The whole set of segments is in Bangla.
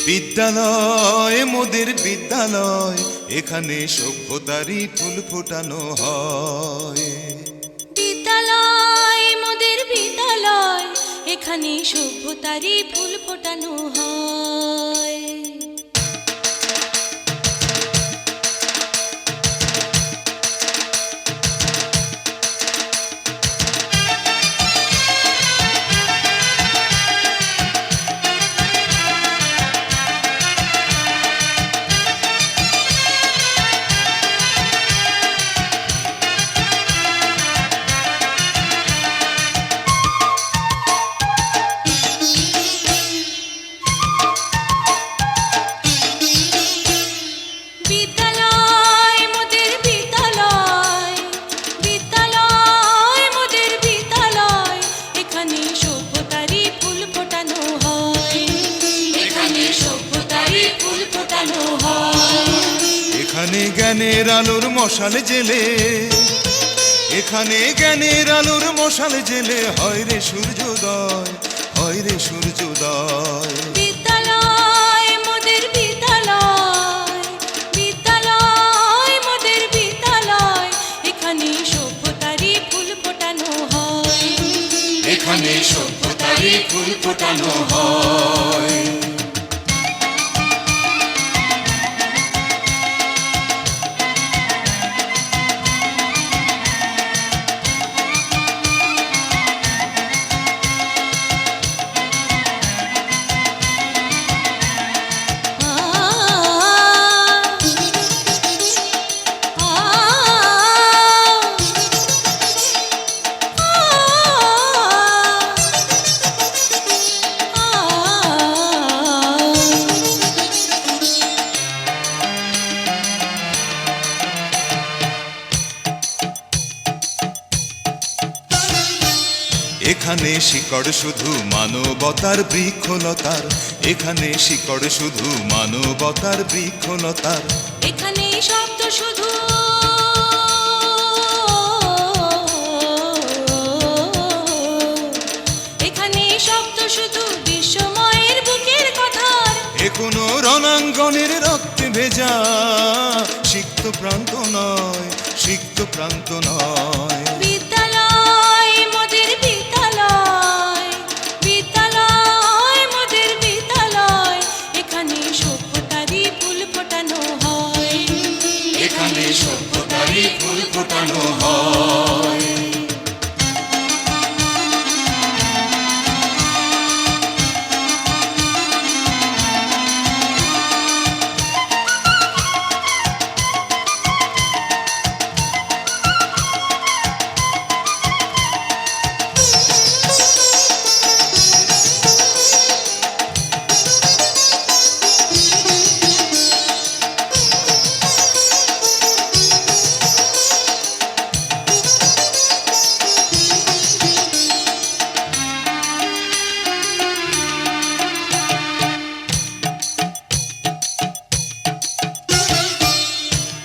বিদ্যালয় মোদের বিদ্যালয়, এখানে সভ্যতারই ফুল ফোটানো হয়। বিদ্যালয় মোদের বিদ্যালয়, এখানে সভ্যতারই ফুল ফোটানো হয়। এখানে জ্ঞানের আলোর মশাল জেলে, এখানে জ্ঞানের আলোর মশাল জেলে হয় রে সূর্যোদয়, হয় রে সূর্যোদয়। বিদ্যালয় মোদের বিদ্যালয়, বিদ্যালয় মোদের বিদ্যালয়, এখানে সভ্যতারই ফুল ফোটানো হয়। এখানে সভ্যতারই ফুল ফোটানো হয়। এখানে শিকড় শুধু মানবতার বৃক্ষলতার, এখানে শিকড় শুধু মানবতার বৃক্ষলতার। এখানে শব্দ শুধু এখানে শব্দ শুধু বিশ্বময়ের বুকের কথার। এ কোনো রণাঙ্গনের রক্তে ভেজা সিক্ত প্রান্ত নয়, সিক্ত প্রান্ত নয়। বিদ্যালয় মোদের বিদ্যালয়, বিদ্যালয় মোদের বিদ্যালয়, এখানে সভ্যতারই ফুল ফোটানো হয়। এখানে সভ্যতারই ফুল ফোটানো হয়।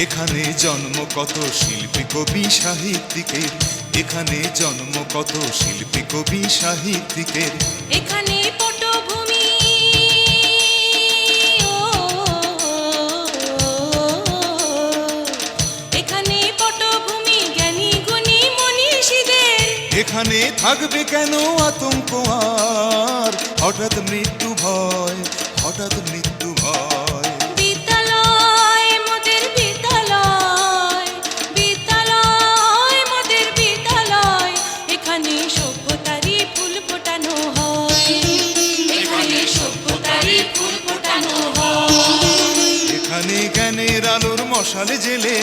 এখানে জন্ম কত শিল্পী কবি সাহিত্যিকের, এখানে জন্ম কত শিল্পী কবি সাহিত্যিকের। এখানে পটভূমি এখানে পটভূমি জ্ঞানী গুণী মনীষীদের। এখানে থাকবে কেন আতঙ্ক আর হঠাৎ মৃত্যু ভয়, হঠাৎ মৃত্যু ভয়। বিদ্যালয় মোদের বিদ্যালয়, বিদ্যালয় মোদের বিদ্যালয়, এখানে সভ্যতারই ফুল ফোটানো হয়। এখানে সভ্যতারই ফুল ফোটানো হয়। এখানে জ্ঞানের আলোর মশাল জেলে,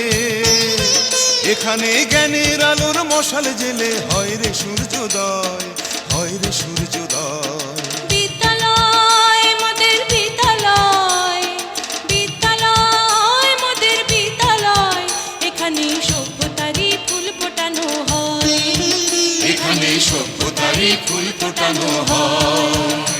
এখানে জ্ঞানের আলোর মশাল জেলে হয় রে সূর্যোদয়, হয় রে সূর্যোদয়। বিদ্যালয় মোদের বিদ্যালয়, বিদ্যালয় মোদের বিদ্যালয়, এখানে সভ্যতারই ফুল ফোটানো হয়। এখানে সভ্যতারই ফুল ফোটানো হয়।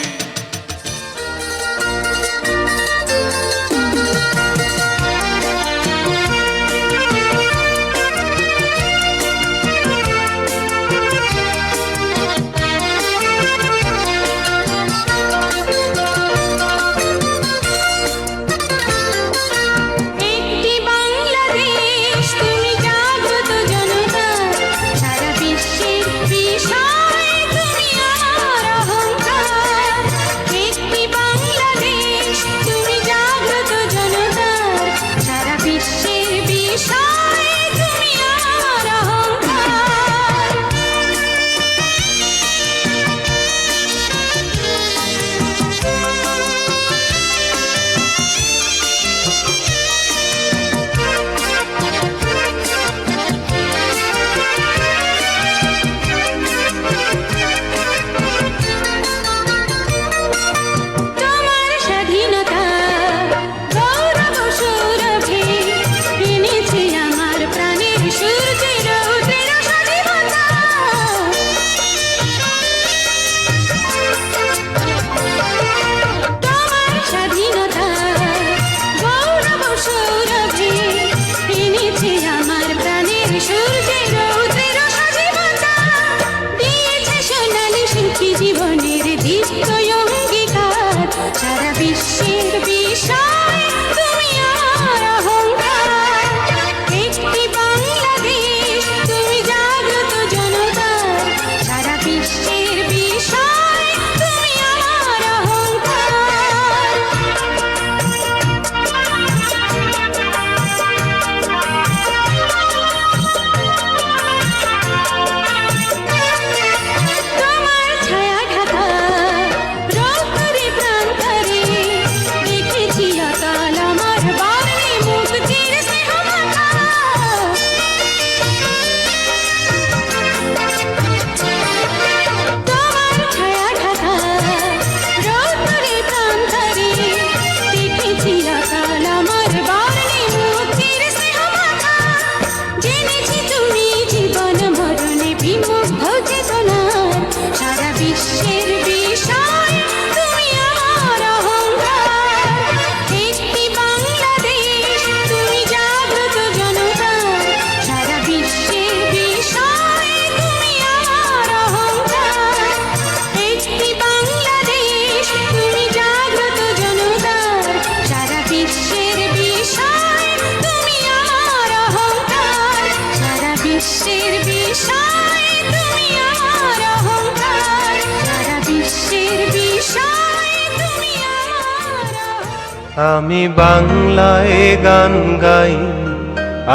আমি বাংলায় গান গাই,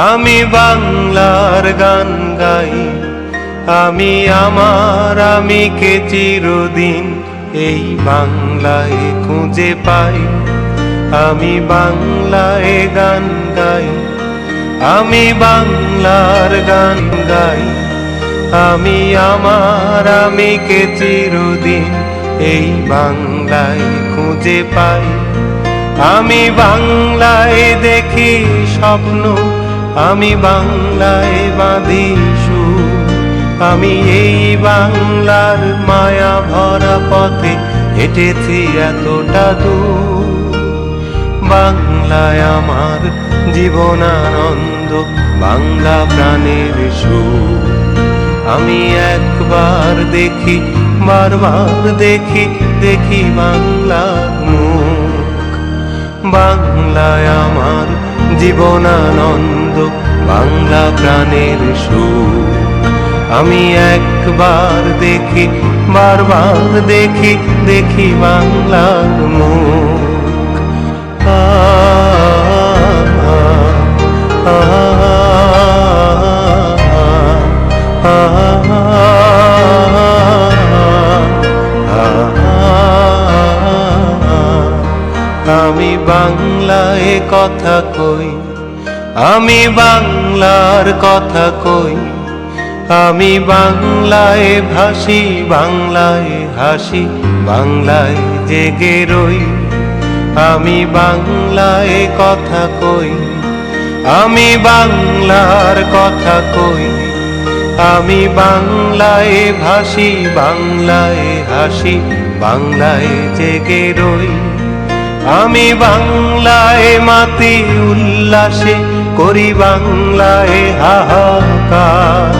আমি বাংলার গান গাই, আমি আমার আমিকে চিরদিন এই বাংলায় খুঁজে পাই। আমি বাংলায় গান গাই, আমি বাংলার গান গাই, আমি আমার আমিকে চিরদিন এই বাংলায় খুঁজে পাই। আমি বাংলায় দেখি স্বপ্ন, আমি বাংলায় বাঁধি সুর, আমি এই বাংলার মায়া ভরা পথে হেঁটেছি এতটা দূর। বাংলায় আমার জীবনানন্দ, বাংলা প্রাণের সুর। আমি একবার দেখি, বারবার দেখি, দেখি বাংলার মুখ। বাংলায় আমার জীবনানন্দ, বাংলা প্রাণের সুর। আমি একবার দেখি, বারবার দেখি, দেখি বাংলার মুখ। আমি বাংলায় কথা কই, আমি বাংলার কথা কই, আমি বাংলায় ভাসি, বাংলায় হাসি, বাংলায় জেগে রই। আমি বাংলায় কথা কই, আমি বাংলার কথা কই, আমি বাংলায় ভাসি, বাংলায় হাসি, বাংলায় জেগে রই। আমি বাংলায় মাতি উল্লাসে, করি বাংলায় হাহাকার।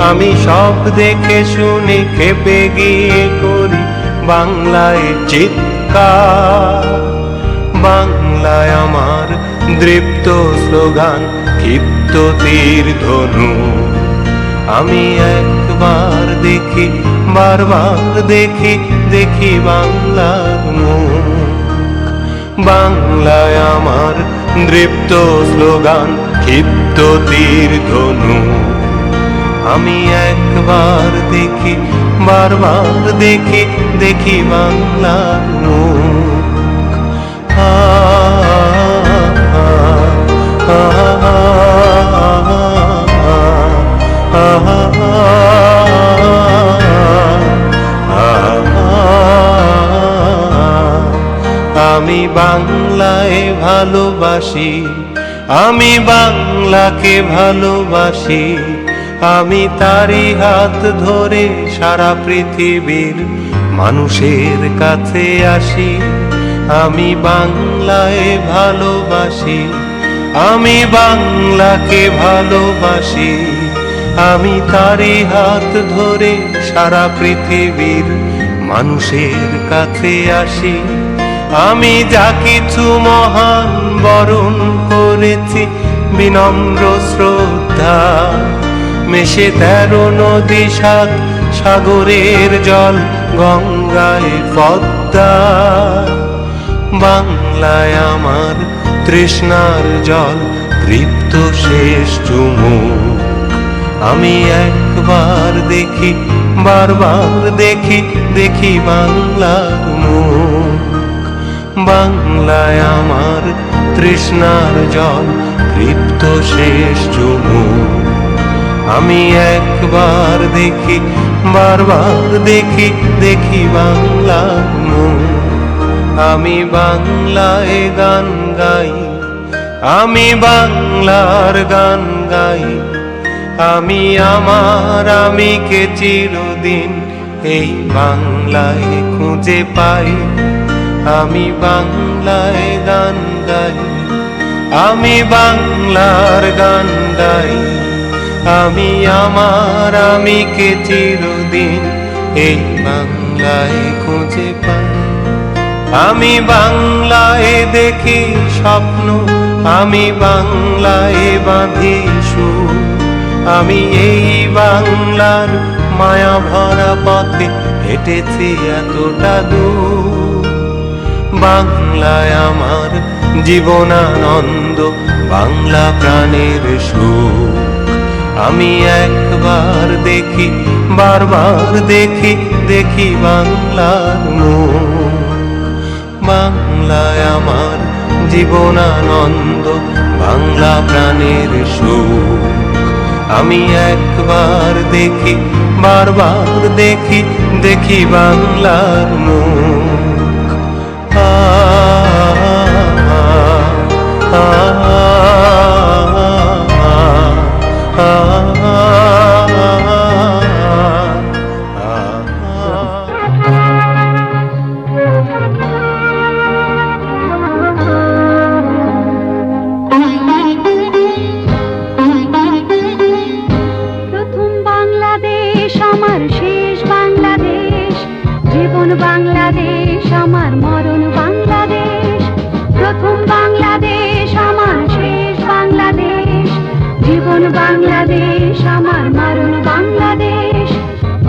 আমি সব দেখে শুনে খেপে গিয়ে করি বাংলায় চিৎকার। বাংলায় আমার দৃপ্ত স্লোগান, ক্ষিপ্ত তীর ধনু। আমি একবার দেখি, বারবার দেখি, দেখি বাংলার মুখ। বাংলায় আমার দৃপ্ত স্লোগান, ক্ষিপ্ত তীর ধনু। আমি একবার দেখি, বারবার দেখি, দেখি বাংলার মুখ। আমি বাংলায় ভালোবাসি, আমি বাংলাকে ভালোবাসি, আমি তারি হাত ধরে সারা পৃথিবীর মানুষের কাছে আসি। আমি বাংলায় ভালোবাসি, আমি বাংলাকে ভালোবাসি, আমি তারি হাত ধরে সারা পৃথিবীর মানুষের কাছে আসি। আমি যা কিছু মহান বরণ করেছি বিনম্র শ্রদ্ধা, মেশে 13 নদী 7 সাগরের জল, গঙ্গায় পদ্মা। বাংলায় আমার তৃষ্ণার জল, তৃপ্ত শেষ চুমুক। আমি একবার দেখি, বারবার দেখি, দেখি বাংলার মুখ। বাংলায় আমার তৃষ্ণার জল, তৃপ্ত শেষ চুমুক। আমি একবার দেখি, বারবার দেখি, দেখি বাংলার মুখ। আমি বাংলায় গান গাই, আমি বাংলার গান গাই, আমি আমার আমিকে চিরদিন এই বাংলায় খুঁজে পাই। আমি বাংলায় গান গাই, আমি বাংলার গান গাই, আমি আমার আমিকে চিরদিন এই বাংলায় খুঁজে পাই। আমি বাংলায় দেখি স্বপ্ন, আমি বাংলায় বাঁধি সুর, আমি এই বাংলার মায়া ভরা পথে হেঁটেছি এতটা দূর। বাংলায় আমার জীবনানন্দ, বাংলা প্রাণের সুখ। আমি একবার দেখি, বারবার দেখি, দেখি বাংলার মুখ। বাংলায় আমার জীবনানন্দ, বাংলা প্রাণের সুখ। আমি একবার দেখি, বারবার দেখি, দেখি বাংলার মুখ। আ আ বাংলাদেশ আমার মরণ বাংলাদেশ, প্রথম বাংলাদেশ আমার শেষ বাংলাদেশ, জীবন বাংলাদেশ আমার মরণ বাংলাদেশ।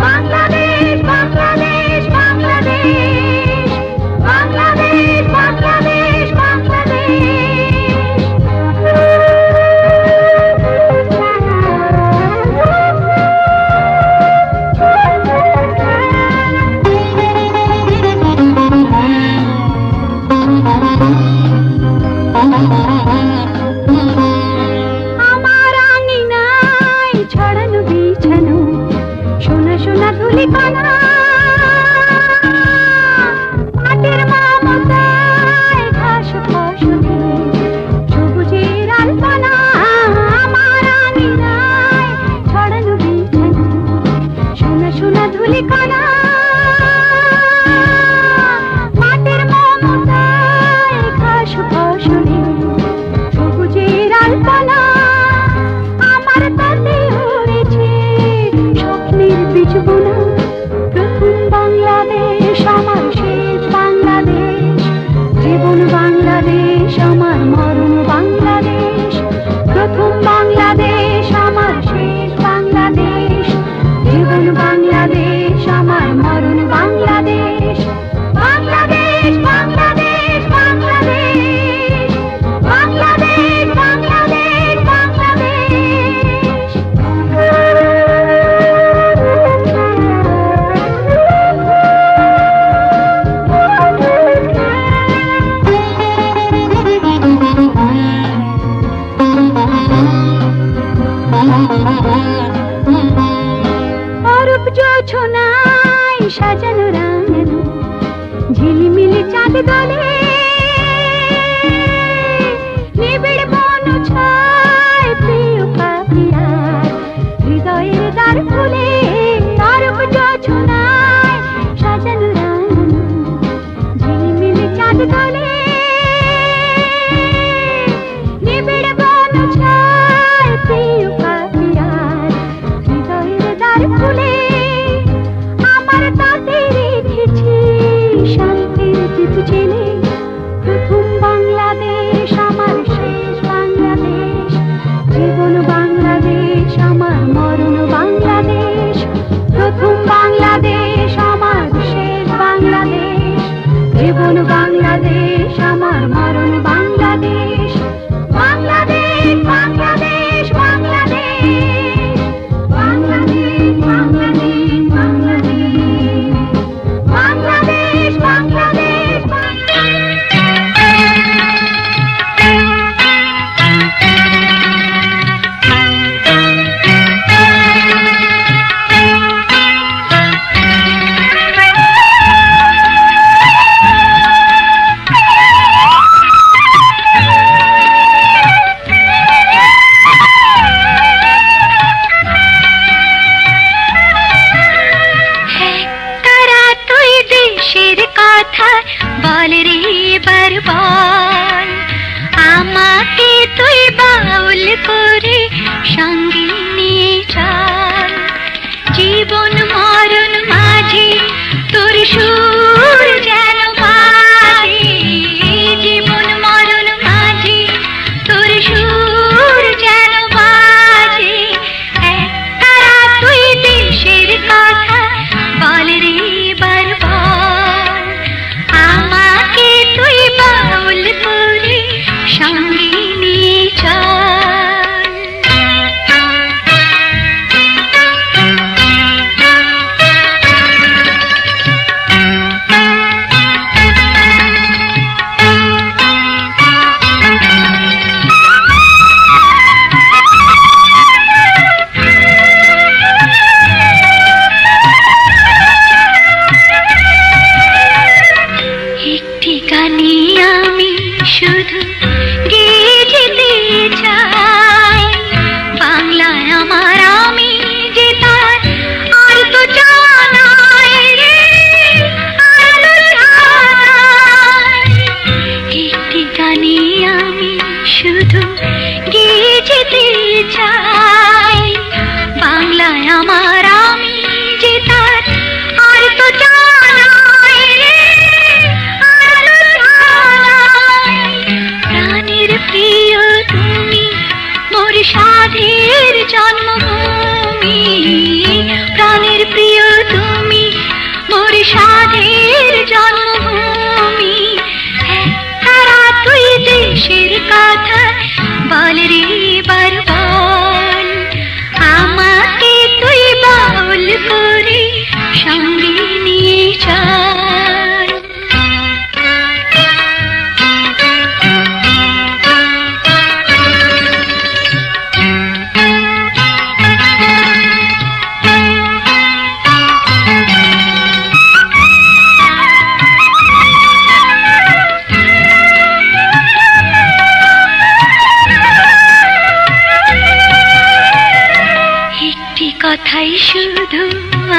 বাংলাদেশ বাংলাদেশ বাংলাদেশ, বাংলাদেশ বাংলাদেশ বাংলাদেশ। আমার আঙিনায় ছড়ানো বিছানো সোনা সোনা ধুলিকণা, মাটির মমতায় ঘাস ফসলে সবুজের আলপনা। আমার আঙিনায় ছড়ানো বিছানো সোনা সোনা ধুলিকণা, মাটির মমতায় ঘাস ফসলে সবুজের আলপনা। আমার তাতে উড়েছে স্বপ্নের বীজ বোনা, প্রথম বাংলাদেশ আমার শেষ বাংলাদেশ, জীবন বাংলাদেশ আমার মরণ বাংলাদেশ। প্রথম বাংলাদেশ আমার শেষ বাংলাদেশ, জীবন বাংলাদেশ আমার মরণ বাংলাদেশ। বাংলাদেশ বাংলাদেশ বাংলাদেশ, বাংলাদেশ বাংলাদেশ বাংলাদেশ। অরূপ জোছনায় সাজানো রাঙানো ঝিলিমিলি চাঁদ দলে, নিবিড় বন ছায় প্রিয় পাপিয়ার হৃদয়ের দ্বার খুলে। অরূপ জোছনায় সাজানো রাঙানো ঝিলিমিলি চাঁদ দলে, নিবিড় বন ছায় প্রিয় পাপিয়ার হৃদয়ের দ্বার খুলে। আমার তাতে রেখেছি শান্তির দীপ জেলে, প্রথম বাংলাদেশ আমার শেষ বাংলাদেশ, জীবন বাংলাদেশ আমার মরণ বাংলাদেশ। প্রথম বাংলাদেশ আমার শেষ বাংলাদেশ, জীবন বাংলাদেশ আমার মরণ বাংলাদেশ। বাংলাদেশ বাংলাদেশ বাংলাদেশ, বাংলাদেশ বাংলাদেশ।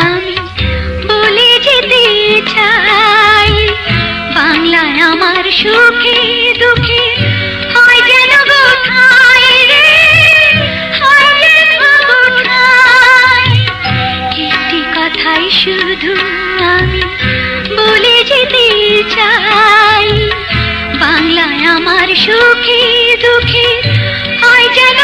আমি বলে যেতে চাই, বাংলায় আমার সুখে দুঃখে হয় যেন গো ঠাঁই রে, হয় যেন গো ঠাঁই। একটি কথাই শুধু আমি বলে যেতে চাই, বাংলায় আমার সুখে দুঃখে হয় যেন